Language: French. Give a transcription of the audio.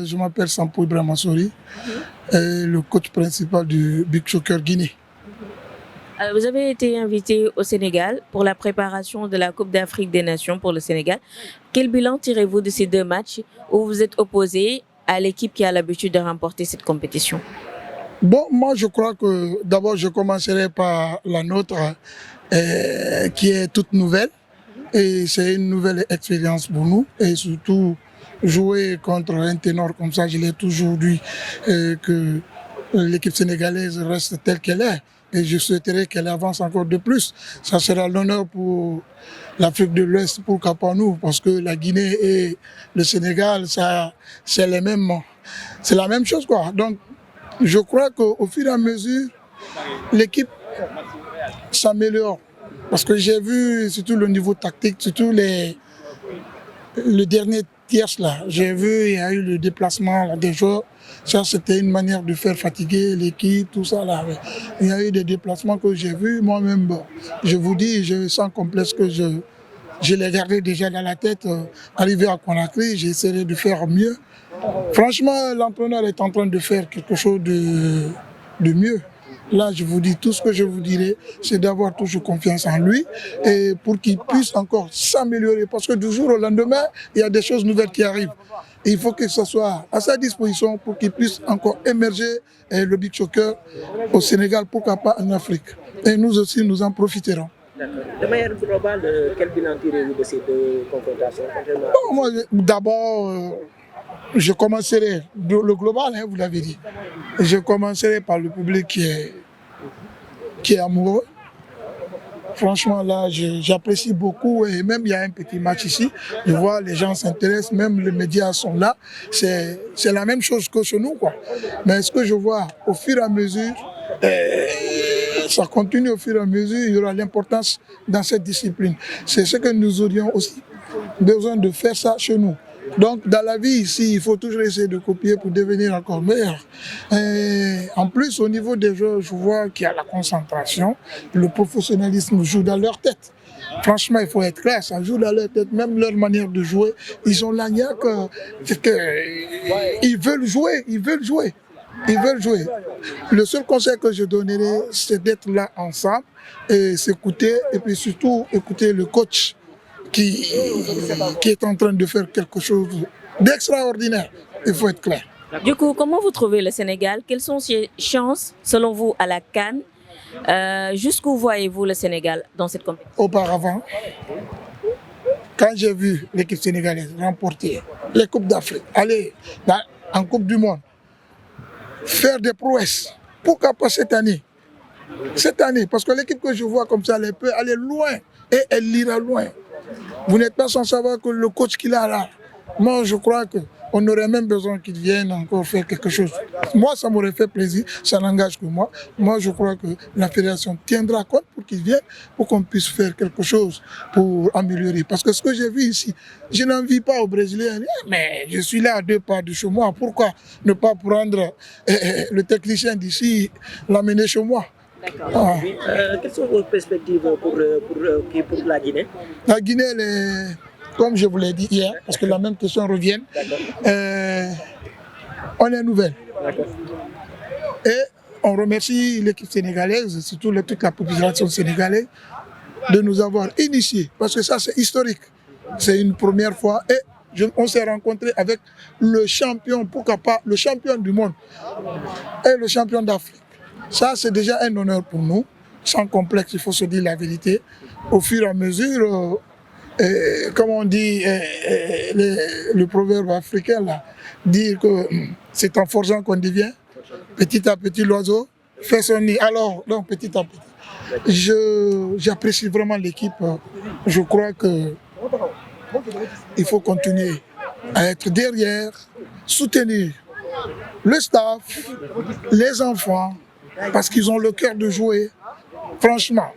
je m'appelle Sampo Ibrahima Sori, le coach principal du Big Soccer Guinée. Vous avez été invité au Sénégal pour la préparation de la Coupe d'Afrique des Nations pour le Sénégal. Quel bilan tirez-vous de ces deux matchs où vous êtes opposé à l'équipe qui a l'habitude de remporter cette compétition? Bon, moi je crois que d'abord je commencerai par la nôtre qui est toute nouvelle et c'est une nouvelle expérience pour nous et surtout jouer contre un ténor comme ça, je l'ai toujours dit que l'équipe sénégalaise reste telle qu'elle est et je souhaiterais qu'elle avance encore de plus. Ça sera l'honneur pour l'Afrique de l'Ouest, pourquoi pas nous, parce que la Guinée et le Sénégal, ça, c'est la même chose quoi. Donc je crois qu'au fur et à mesure, l'équipe s'améliore. Parce que j'ai vu surtout le niveau tactique, surtout le dernier tiers là. J'ai vu, il y a eu le déplacement là, des joueurs. Ça, c'était une manière de faire fatiguer l'équipe, tout ça là. Il y a eu des déplacements que j'ai vus. Moi-même, bon, je vous dis, je sens complexe que je l'ai gardé déjà dans la tête. Arrivé à Conakry, j'ai essayé de faire mieux. Franchement, l'entraîneur est en train de faire quelque chose de mieux. Là, je vous dis, tout ce que je vous dirai, c'est d'avoir toujours confiance en lui et pour qu'il puisse encore s'améliorer. Parce que du jour au lendemain, il y a des choses nouvelles qui arrivent. Et il faut que ce soit à sa disposition pour qu'il puisse encore émerger le big soccer au Sénégal, pourquoi pas en Afrique. Et nous aussi, nous en profiterons. De manière globale, quel bilan tirez-vous de ces deux confrontations? Bon, moi, d'abord, je commencerai le global, hein, vous l'avez dit. Je commencerai par le public qui est amoureux. Franchement, là, j'apprécie beaucoup et même il y a un petit match ici. Je vois les gens s'intéressent, même les médias sont là. C'est la même chose que chez nous, quoi. Mais ce que je vois au fur et à mesure, ça continue au fur et à mesure, il y aura l'importance dans cette discipline. C'est ce que nous aurions aussi besoin de faire ça chez nous. Donc, dans la vie ici, il faut toujours essayer de copier pour devenir encore meilleur. Et en plus, au niveau des joueurs, je vois qu'il y a la concentration, le professionnalisme joue dans leur tête. Franchement, il faut être clair, ça joue dans leur tête, même leur manière de jouer. Ils ont la niaque, ils veulent jouer, ils veulent jouer. Ils veulent jouer. Le seul conseil que je donnerai, c'est d'être là ensemble et s'écouter, et puis surtout écouter le coach qui est en train de faire quelque chose d'extraordinaire. Il faut être clair. Du coup, comment vous trouvez le Sénégal? Quelles sont ses chances, selon vous, à la CAN? Jusqu'où voyez-vous le Sénégal dans cette compétition? Auparavant, quand j'ai vu l'équipe sénégalaise remporter les Coupes d'Afrique, aller en Coupe du Monde, faire des prouesses, pourquoi pas cette année? Cette année, parce que l'équipe que je vois comme ça, elle peut aller loin et elle ira loin. Vous n'êtes pas sans savoir que le coach qu'il a là, moi je crois qu'on aurait même besoin qu'il vienne encore faire quelque chose. Moi ça m'aurait fait plaisir, ça n'engage que moi. Moi je crois que la fédération tiendra compte pour qu'il vienne, pour qu'on puisse faire quelque chose pour améliorer. Parce que ce que j'ai vu ici, je n'envie pas aux Brésiliens, mais je suis là à 2 pas de chez moi, pourquoi ne pas prendre le technicien d'ici, l'amener chez moi? Ah. Quelles sont vos perspectives pour la Guinée? La Guinée, comme je vous l'ai dit hier, parce que la même question revient, on est nouvelle. Et on remercie l'équipe sénégalaise, surtout toute la population sénégalaise, de nous avoir initiés, parce que ça c'est historique. C'est une première fois et on s'est rencontré avec le champion, pourquoi pas, le champion du monde et le champion d'Afrique. Ça, c'est déjà un honneur pour nous, sans complexe, il faut se dire la vérité. Au fur et à mesure, comme on dit, le proverbe africain, là, dire que c'est en forgeant qu'on devient, petit à petit l'oiseau fait son nid. Alors, donc petit à petit, j'apprécie vraiment l'équipe. Je crois qu'il faut continuer à être derrière, soutenir le staff, les enfants, parce qu'ils ont le cœur de jouer, franchement.